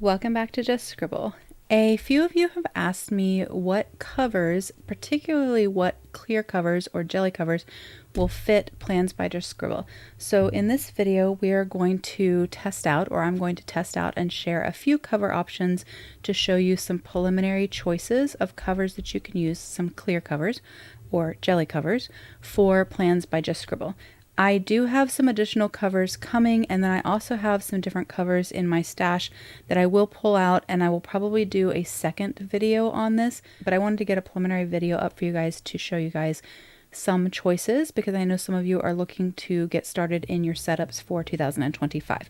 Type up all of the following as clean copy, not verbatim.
Welcome back to Just Scribble. A few of you have asked me what covers, particularly what clear covers or jelly covers, will fit plans by Just Scribble. So in this video, we are going to test out, or I'm going to test out and share a few cover options to show you some preliminary choices of covers that you can use, some clear covers or jelly covers for plans by Just Scribble. I do have some additional covers coming, and then I also have some different covers in my stash that I will pull out, and I will probably do a second video on this, but I wanted to get a preliminary video up for you guys to show you guys some choices because I know some of you are looking to get started in your setups for 2025.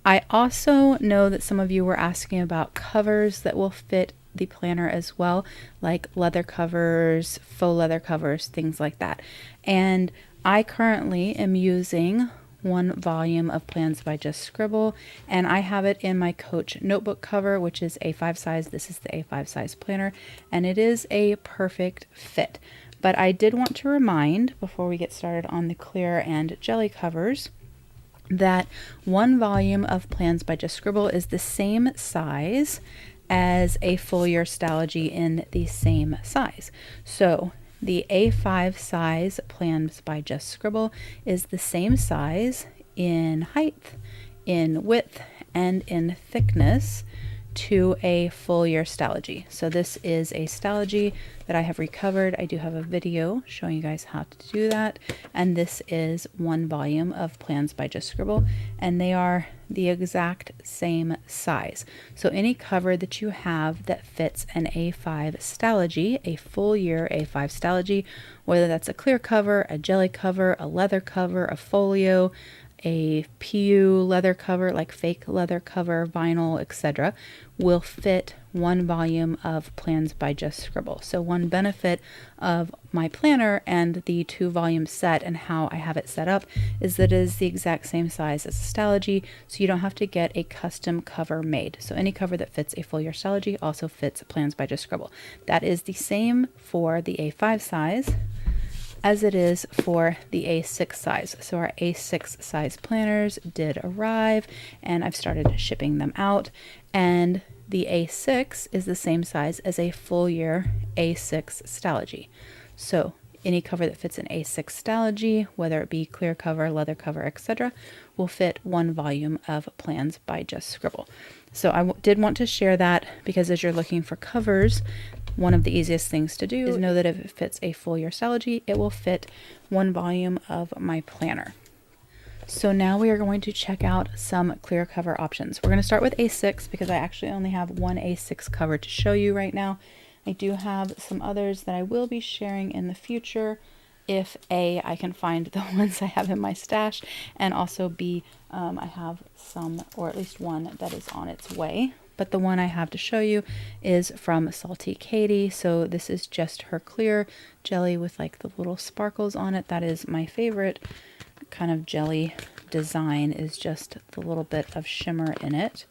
I also know that some of you were asking about covers that will fit the planner as well, like leather covers, faux leather covers, things like that. And I currently am using one volume of Plans by Just Scribble, and I have it in my Coach notebook cover, which is A5 size. This is the A5 size planner, and it is a perfect fit. But I did want to remind, before we get started on the clear and jelly covers, that one volume of Plans by Just Scribble is the same size as a full year Stalogy in the same size. So the A5 size Plans by Just Scribble is the same size in height, in width, and in thickness to a full year Stalogy. So this is a Stalogy that I have recovered. I do have a video showing you guys how to do that. And this is one volume of Plans by Just Scribble, and they are the exact same size. So any cover that you have that fits an A5 Stalogy, a full year A5 Stalogy, whether that's a clear cover, a jelly cover, a leather cover, a folio, a PU leather cover, like fake leather cover, vinyl, etc., will fit one volume of Plans by Just Scribble. So one benefit of my planner and the 2-volume set and how I have it set up is that it is the exact same size as a Stalogy, so you don't have to get a custom cover made. So any cover that fits a full year Stalogy also fits Plans by Just Scribble. That is the same for the A5 size as it is for the A6 size. So our A6 size planners did arrive, and I've started shipping them out. And the A6 is the same size as a full year A6 Stalogy. So any cover that fits an A6 Stalogy, whether it be clear cover, leather cover, etc., will fit one volume of Plans by Just Scribble. So I did want to share that because as you're looking for covers, one of the easiest things to do is know that if it fits a full year Stalogy, it will fit one volume of my planner. So now we are going to check out some clear cover options. We're going to start with A6 because I actually only have one A6 cover to show you right now. I do have some others that I will be sharing in the future if A, I can find the ones I have in my stash, and also B, I have some, or at least one that is on its way. But the one I have to show you is from Salty Katie. So this is just her clear jelly with like the little sparkles on it. That is my favorite kind of jelly design, is just the little bit of shimmer in it.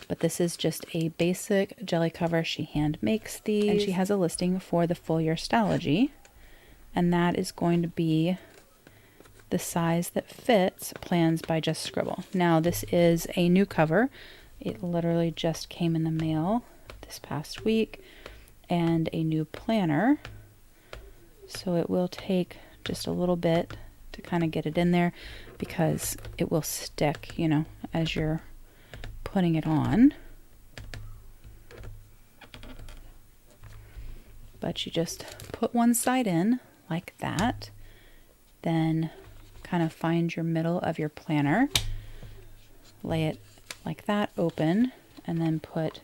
But this is just a basic jelly cover. She hand makes these, and she has a listing for the full year Stalogy, and that is going to be the size that fits Plans by Just Scribble. Now this is a new cover. It literally just came in the mail this past week, and a new planner. So it will take just a little bit to kind of get it in there because it will stick, you know, as you're putting it on. But you just put one side in like that, then kind of find your middle of your planner, lay it like that open, and then put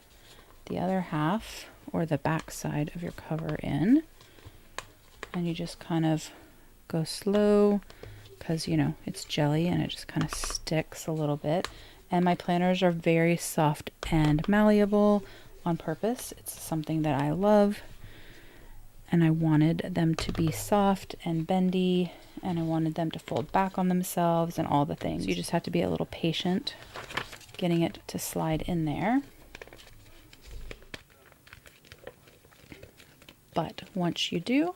the other half or the back side of your cover in, and you just kind of go slow because, you know, it's jelly and it just kind of sticks a little bit. And my planners are very soft and malleable on purpose. It's something that I love, and I wanted them to be soft and bendy, and I wanted them to fold back on themselves and all the things. So you just have to be a little patient getting it to slide in there. But once you do,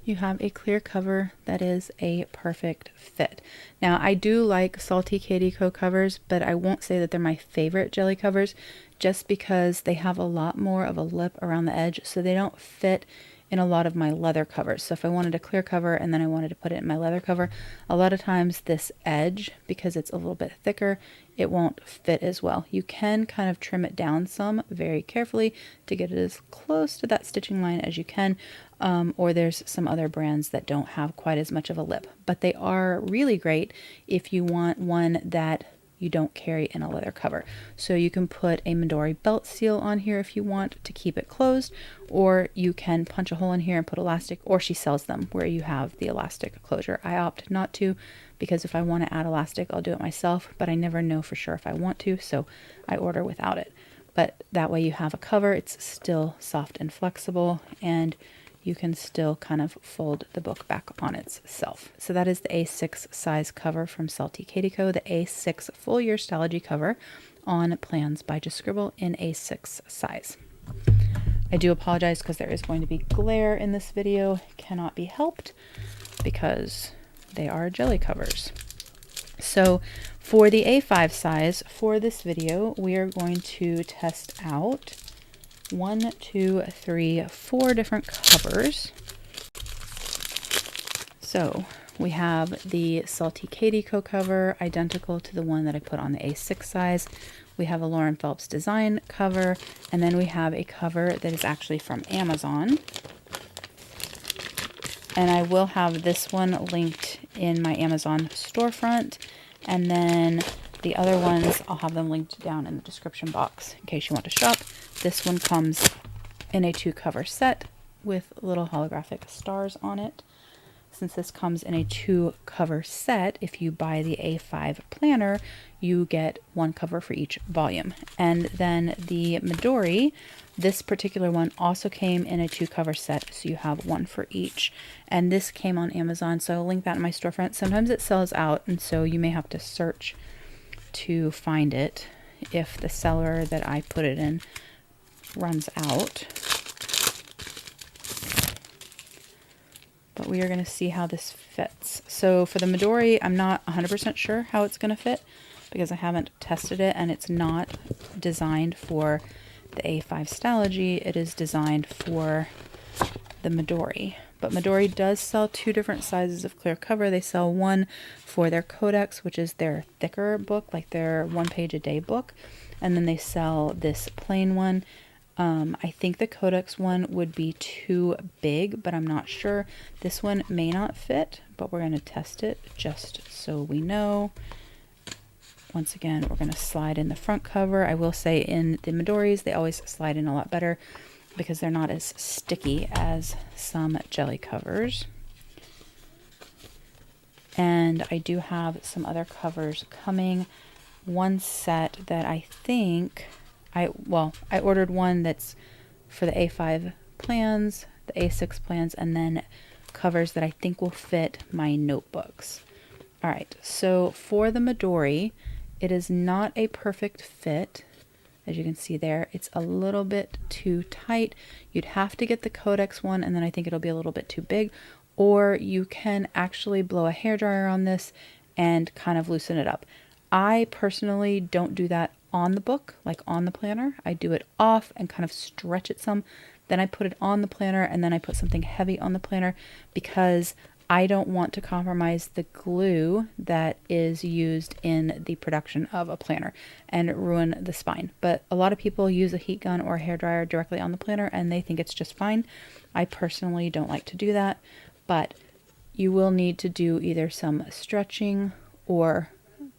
you have a clear cover that is a perfect fit. Now, I do like Salty Calico covers, but I won't say that they're my favorite jelly covers just because they have a lot more of a lip around the edge, so they don't fit in a lot of my leather covers. So if I wanted a clear cover and then I wanted to put it in my leather cover, a lot of times this edge, because it's a little bit thicker, it won't fit as well. You can kind of trim it down some very carefully to get it as close to that stitching line as you can, or there's some other brands that don't have quite as much of a lip, but they are really great if you want one that you don't carry in a leather cover. So you can put a Midori belt seal on here if you want to keep it closed, or you can punch a hole in here and put elastic, or she sells them where you have the elastic closure. I opt not to, because if I want to add elastic, I'll do it myself, but I never know for sure if I want to, so I order without it. But that way you have a cover, it's still soft and flexible, and you can still kind of fold the book back on itself. So that is the A6 size cover from Salty Calico, the A6 full year Stylogy cover on Plans by Just Scribble in A6 size. I do apologize because there is going to be glare in this video. It cannot be helped because they are jelly covers. So for the A5 size for this video, we are going to test out 4 different covers. So we have the Salty Calico cover, identical to the one that I put on the A6 size. We have a Lauren Phelps design cover, and then we have a cover that is actually from Amazon. And I will have this one linked in my Amazon storefront, and then the other ones, I'll have them linked down in the description box in case you want to shop. This one comes in a 2-cover set with little holographic stars on it. Since this comes in a 2-cover set, if you buy the A5 planner, you get 1 cover for each volume. And then the Midori, this particular one also came in a 2-cover set, so you have 1 for each. And this came on Amazon, so I'll link that in my storefront. Sometimes it sells out, and so you may have to search to find it if the seller that I put it in runs out. But we are going to see how this fits. So for the Midori, I'm not 100% sure how it's going to fit because I haven't tested it, and it's not designed for the A5 Stylogy. It is designed for the Midori. But Midori does sell 2 different sizes of clear cover. They sell one for their Codex, which is their thicker book, like their 1-page-a-day book. And then they sell this plain one. I think the Codex one would be too big, but I'm not sure. This one may not fit, but we're going to test it just so we know. Once again, we're going to slide in the front cover. I will say in the Midoris, they always slide in a lot better because they're not as sticky as some jelly covers. And I do have some other covers coming. One set that I think I ordered one that's for the A5 plans, the A6 plans, and then covers that I think will fit my notebooks. All right, so for the Midori, it is not a perfect fit. As you can see there, it's a little bit too tight. You'd have to get the Codex one, and then I think it'll be a little bit too big. Or you can actually blow a hairdryer on this and kind of loosen it up. I personally don't do that on the book, like on the planner. I do it off and kind of stretch it some. Then I put it on the planner, and then I put something heavy on the planner because I don't want to compromise the glue that is used in the production of a planner and ruin the spine. But a lot of people use a heat gun or a hairdryer directly on the planner and they think it's just fine. I personally don't like to do that, but you will need to do either some stretching or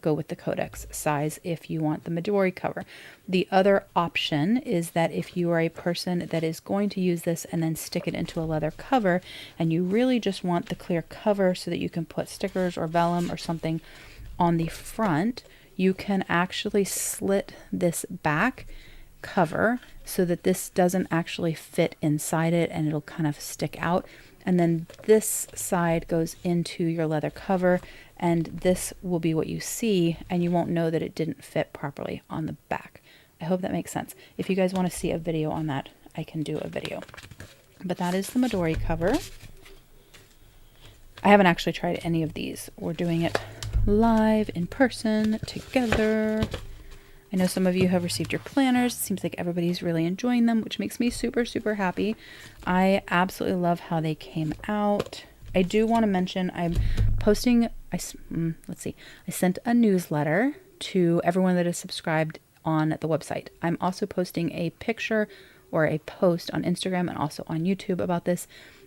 go with the Codex size if you want the Midori cover. The other option is that if you are a person that is going to use this and then stick it into a leather cover, and you really just want the clear cover so that you can put stickers or vellum or something on the front, you can actually slit this back cover so that this doesn't actually fit inside it and it'll kind of stick out. And then this side goes into your leather cover, and this will be what you see, and you won't know that it didn't fit properly on the back. I hope that makes sense. If you guys want to see a video on that, I can do a video. But that is the Midori cover. I haven't actually tried any of these. We're doing it live in person together. I know some of you have received your planners. It seems like everybody's really enjoying them, which makes me super, super happy. I absolutely love how they came out. I do want to mention I'm posting, let's see, I sent a newsletter to everyone that is subscribed on the website. I'm also posting a picture or a post on Instagram and also on YouTube about this.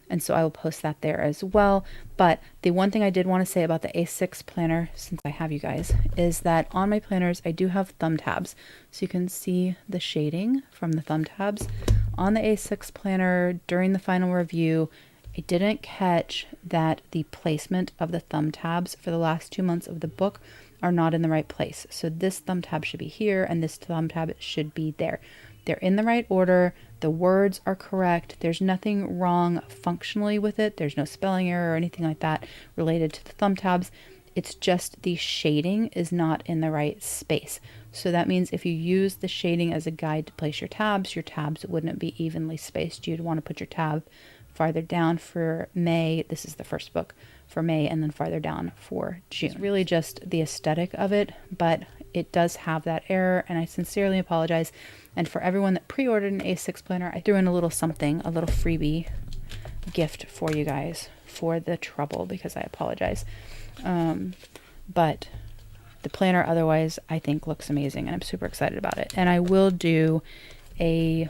And so I will post that there as well. But the one thing I did want to say about the A6 planner, since I have you guys, is that on my planners, I do have thumb tabs. So you can see the shading from the thumb tabs. On the A6 planner, during the final review, I didn't catch that the placement of the thumb tabs for the last 2 months of the book are not in the right place. So this thumb tab should be here and this thumb tab should be there. They're in the right order. The words are correct. There's nothing wrong functionally with it. There's no spelling error or anything like that related to the thumb tabs. It's just the shading is not in the right space. So that means if you use the shading as a guide to place your tabs wouldn't be evenly spaced. You'd want to put your tab farther down for May. This is the first book for May, and then farther down for June. It's really just the aesthetic of it, but it does have that error, and I sincerely apologize. And for everyone that pre-ordered an A6 planner, I threw in a little something, a little freebie gift for you guys for the trouble, because I apologize. But the planner otherwise I think looks amazing, and I'm super excited about it. And I will do a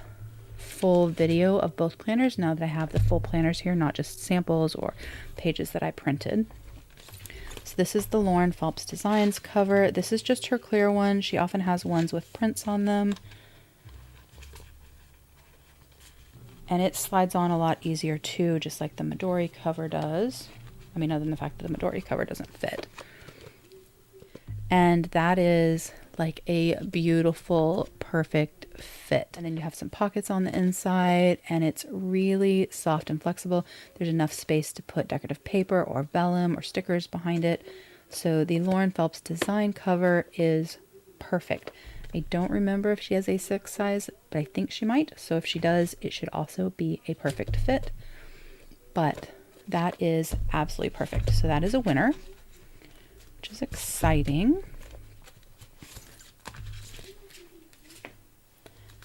full video of both planners now that I have the full planners here, not just samples or pages that I printed. So this is the Lauren Phelps Designs cover. This is just her clear one. She often has ones with prints on them. And it slides on a lot easier too, just like the Midori cover does. I mean, other than the fact that the Midori cover doesn't fit. And that is like a beautiful, perfect fit. And then you have some pockets on the inside, and it's really soft and flexible. There's enough space to put decorative paper or vellum or stickers behind it. So the Lauren Phelps design cover is perfect. I don't remember if she has A6 size, but I think she might. So if she does, it should also be a perfect fit. But that is absolutely perfect. So that is a winner, which is exciting.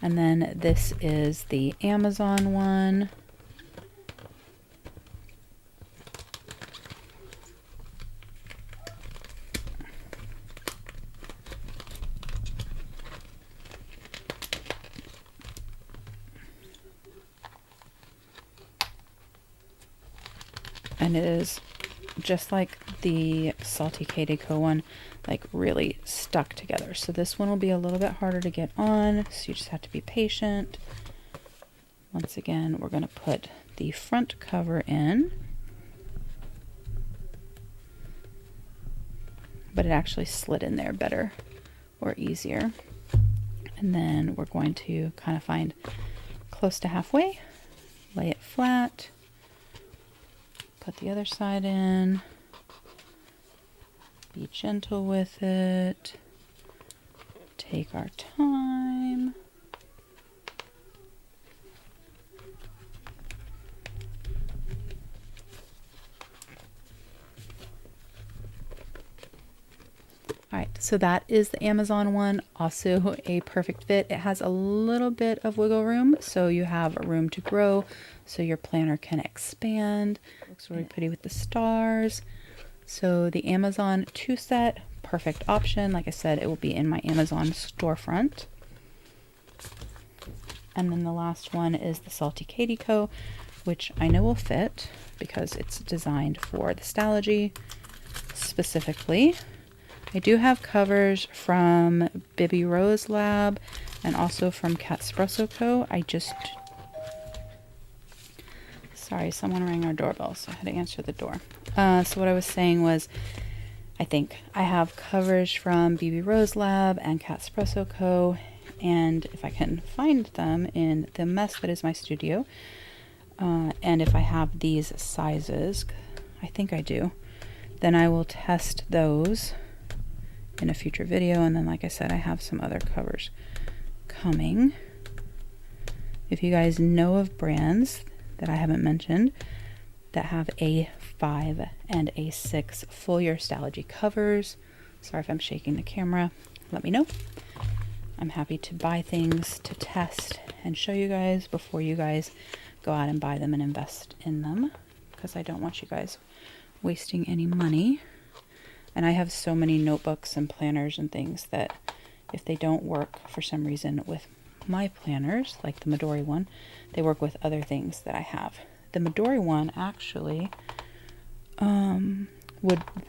And then this is the Amazon one. And it is just like the Salty Katie Co one, like really stuck together. So this one will be a little bit harder to get on, so you just have to be patient. Once again, we're going to put the front cover in, but it actually slid in there better or easier. And then we're going to kind of find close to halfway, lay it flat, put the other side in, be gentle with it, take our time. All right, so that is the Amazon one, also a perfect fit. It has a little bit of wiggle room, so you have room to grow, so your planner can expand. Looks really pretty with the stars. So the Amazon 2 set, perfect option. Like I said, it will be in my Amazon storefront. And then the last one is the Salty Katie Co., which I know will fit because it's designed for the Stalogy specifically. I do have covers from Bibby Rose Lab and also from Cat Espresso Co. Sorry, someone rang our doorbell, so I had to answer the door. So what I was saying was, I think I have covers from BB Rose Lab and Cat Espresso Co. And if I can find them in the mess that is my studio, and if I have these sizes, I think I do, then I will test those in a future video. And then, like I said, I have some other covers coming. If you guys know of brands that I haven't mentioned that have A5 and A6 full year Stalogy covers. Sorry if I'm shaking the camera. Let me know. I'm happy to buy things to test and show you guys before you guys go out and buy them and invest in them, because I don't want you guys wasting any money. And I have so many notebooks and planners and things that if they don't work for some reason with my planners, like the Midori one, they work with other things that I have. The Midori one actually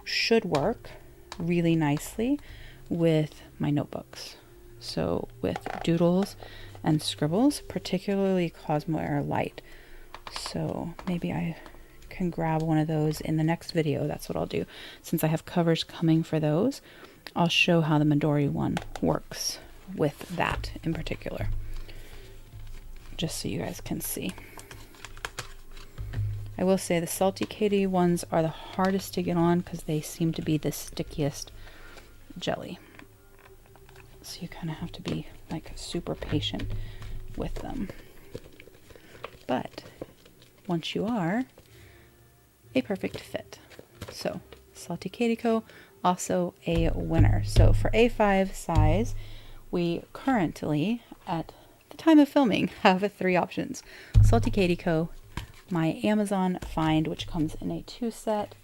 should work really nicely with my notebooks. So with doodles and scribbles, particularly Cosmo Air Light. So maybe I can grab one of those in the next video. That's what I'll do. Since I have covers coming for those, I'll show how the Midori one works with that in particular, just so you guys can see. I will say the Salty Katie ones are the hardest to get on because they seem to be the stickiest jelly. So you kind of have to be like super patient with them. But once you are, a perfect fit. So Salty Katie Co. also a winner. So for A5 size, we currently, at the time of filming, have 3 options. Salty Katie Co., my Amazon find, which comes in a 2 set,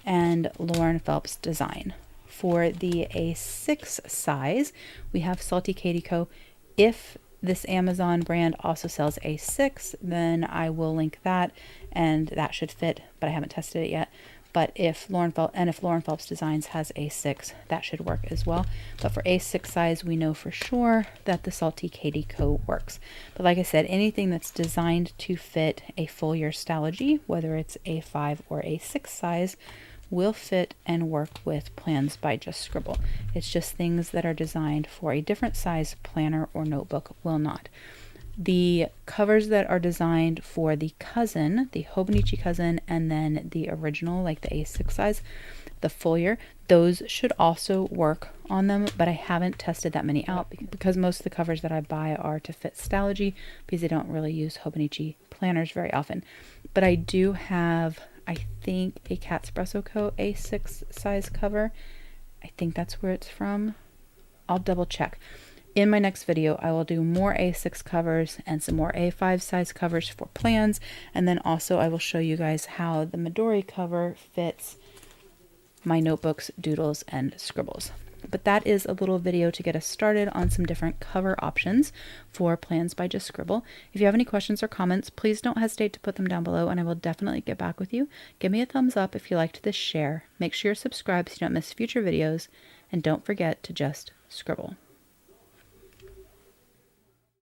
and Lauren Phelps Design. For the A6 size, we have Salty Katie Co. If this Amazon brand also sells A6, then I will link that, and that should fit, but I haven't tested it yet. But if Lauren Phelps Designs has A6, that should work as well. But for A6 size, we know for sure that the Salty Katie Co. works. But like I said, anything that's designed to fit a full year Stalogy, whether it's A5 or A6 size, will fit and work with plans by Just Scribble. It's just things that are designed for a different size planner or notebook will not. The covers that are designed for the cousin, the Hobonichi cousin, and then the original, like the A6 size, the full year, those should also work on them, but I haven't tested that many out because most of the covers that I buy are to fit Stalogy because I don't really use Hobonichi planners very often. But I do have, I think, a Catspresso Co. A6 size cover. I think that's where it's from. I'll double check. In my next video, I will do more A6 covers and some more A5 size covers for plans. And then also I will show you guys how the Midori cover fits my notebooks, doodles, and scribbles. But that is a little video to get us started on some different cover options for plans by Just Scribble. If you have any questions or comments, please don't hesitate to put them down below and I will definitely get back with you. Give me a thumbs up if you liked this share. Make sure you're subscribed so you don't miss future videos. And don't forget to just scribble.